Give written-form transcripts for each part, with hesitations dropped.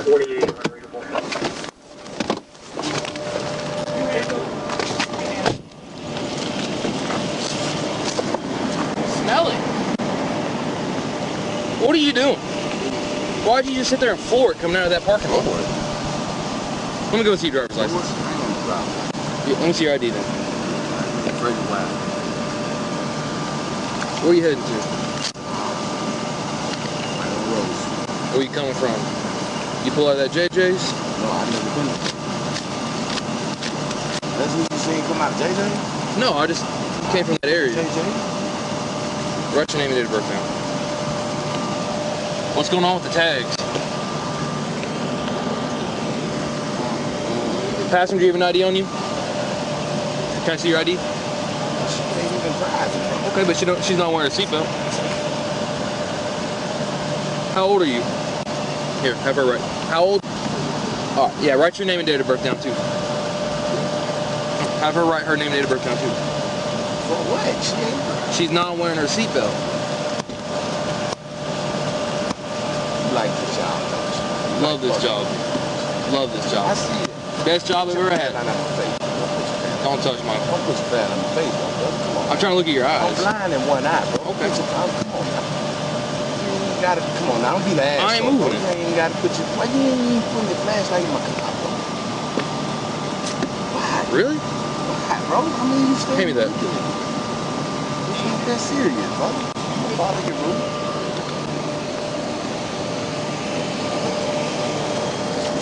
28 unreadable. Smell it. What are you doing? Why'd you just sit there and floor it coming out of that parking lot? Let me go see your driver's license. Yeah, let me see your ID then. Where are you heading to? Where are you coming from? You pull out of that JJ's? No, I've never been there. That's what you seen come out of JJ? No, I just came from that area. JJ? Write your name and date of birth down. What's going on with the tags? Passenger, you have an ID on you? Can I see your ID? She ain't even driving. Okay, but she's not wearing a seatbelt. How old are you? Here, have her write. How old? Oh, yeah, write your name and date of birth down too. Have her write her name and date of birth down too. For what? She ain't. She's not wearing her seatbelt. Like this job, though. Love this job. Love this job. I see it. Best job I've ever had. Don't touch mine. Don't put your fan on my face, bro. Come on. I'm trying to look at your eyes. I'm blind in one eye, bro. Okay. Come on now. You ain't gotta, come on now. Don't be the asshole. I ain't moving it. You ain't gotta put your, why you ain't even putting your flashlight in my car, bro? Why? Really? Why, bro? I mean, you stay. Hand me that. It's not that serious, bro. Don't bother your room.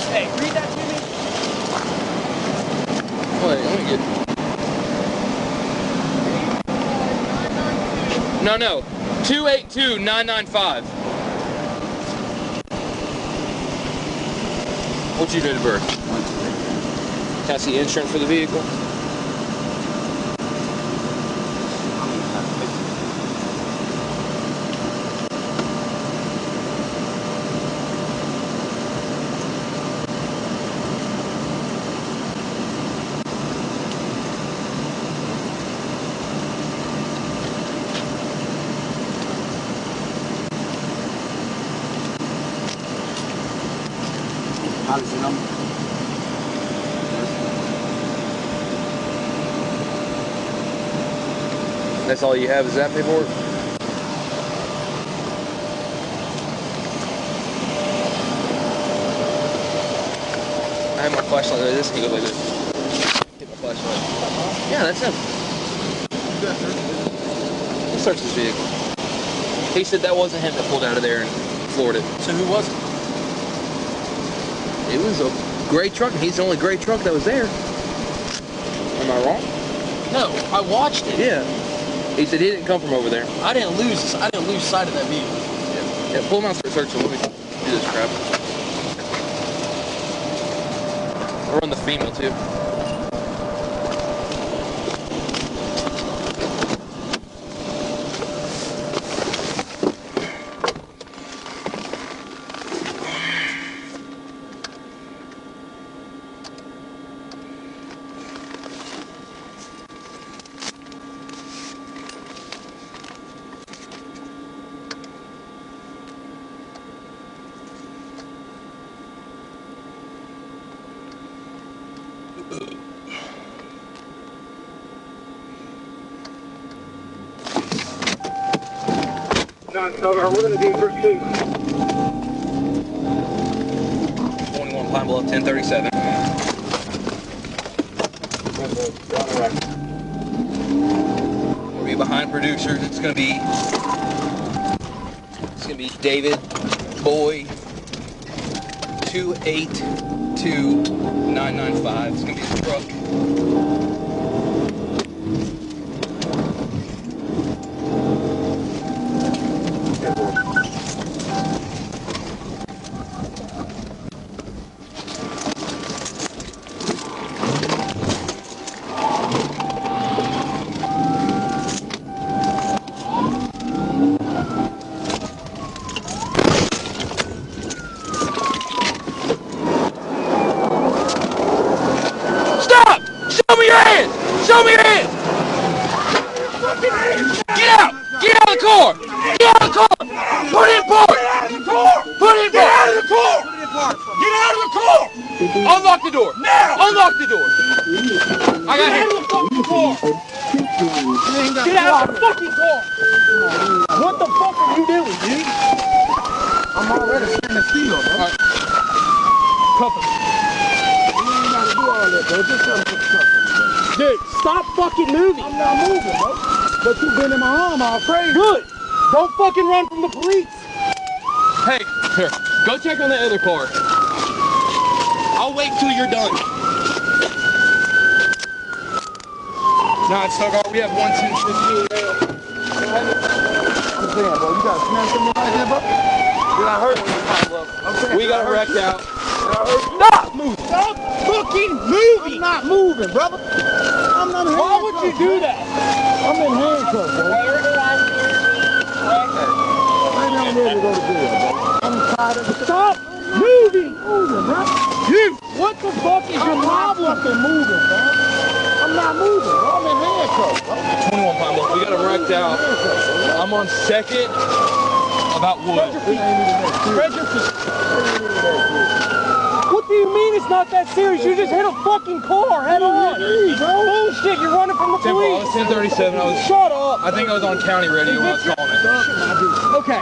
Hey, read that to me. Wait, let me get. No. 282995. What's your date of birth? Can I see insurance for the vehicle? Policy number? That's all you have is that paperwork? I have my flashlight like this and he goes like this. Hit my flashlight. Yeah, that's him. Let's search this vehicle. He said that wasn't him that pulled out of there and floored it. So who was it? It was a gray truck, and he's the only gray truck that was there. Am I wrong? No, I watched it. Yeah. He said he didn't come from over there. I didn't lose sight of that vehicle. Yeah, pull him out and start searching. Let me do this crap. I'll run the female too. We're going to do pursuit. 21 Pine Bluff, 1037. We'll be behind producers. It's gonna be David Boy 282995. It's gonna be the truck. Show me your hands! Unlock the door! Now! Unlock the door! I got hit. Get out of the fucking car! What the fuck are you doing, dude? I'm already standing still, bro. Alright. Cuff him. You ain't gotta do all that, bro. Just tell me what's up. Dude, stop fucking moving. I'm not moving, bro. But you been in my arm all crazy. Good. Don't fucking run from the police. Hey, here. Go check on that other car. I'll wait till you're done. Nah, it's not. We have 1, 2, 15. I'm saying, bro, you got a smash in me right here, bro? Did I hurt you? I'm saying, We got it wrecked out. Stop moving. Stop fucking moving. I'm not moving, brother. I'm not handcuffed. Why would you do that? I'm in handcuffs, bro. Maybe I'm ready to go to jail, bro. I'm tired of it. Stop moving. Moving, bro. You. What the fuck is your problem? I'm fucking moving, bro. I'm not moving, bro. I'm in handcuffs, bro. 21 Pine Bluff. We got it wrecked out. I'm on 2nd about wood. What do you mean it's not that serious? You just hit a fucking car head on. Bullshit, you're running from the Temple, I police. was 1037. Shut up. I think I was on county radio when I was calling it. Okay.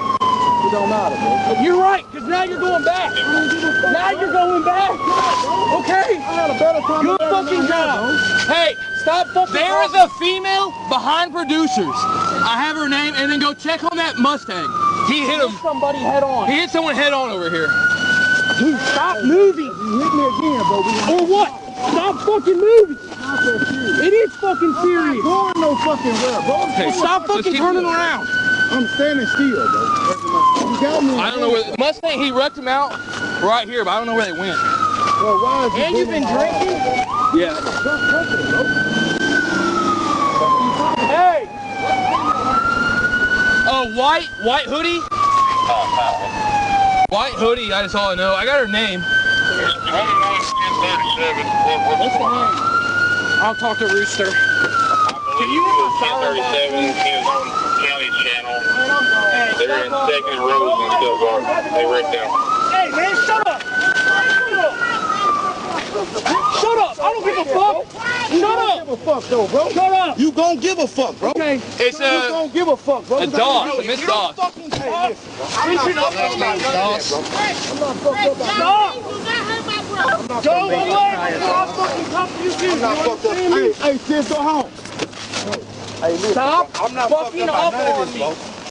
It don't matter, bro. You're right, because now you're going back. Now you're going back. Okay? I had a better time. Good fucking job. Hey, stop fucking There is a female behind producers. I have her name, and then go check on that Mustang. He hit him. somebody head on. He hit someone head on over here. Dude, stop moving. You hit me again, bro. Or what? Stop fucking moving. Not that serious. It is fucking serious. Going no fucking where, bro. Hey, Stop let's fucking keep turning moving. around. I'm standing still, bro. You got me. I don't know where Mustang. He wrecked him out right here, but I don't know where they went. Bro, why is you And you've been drinking? Yeah. Hey. White hoodie. White hoodie. That's all I know. I got her name. There's 21-1037. What's the name? I'll talk to Rooster. Can you hit my 1037 is on county channel. They're in 2nd Rose and Still Garden. They wrecked down. Hey, man, shut up. Shut up. I don't give a fuck. Shut up. Give a fuck, though, bro. Shut up. You gon' give a fuck, bro. Okay. It's You gon' give a fuck, bro. a DOS. Miss DOS. Fucking hey, listen, bro. I'm not fucked up by DOS. I'm not fucked up by Stop. I'm not Go fucked up away. by I'll fucking come to you too. I'm not fucked up. Hey, sis, go home. Hey, listen, Stop I'm not fucked fucking up by up none of on this, me. bro.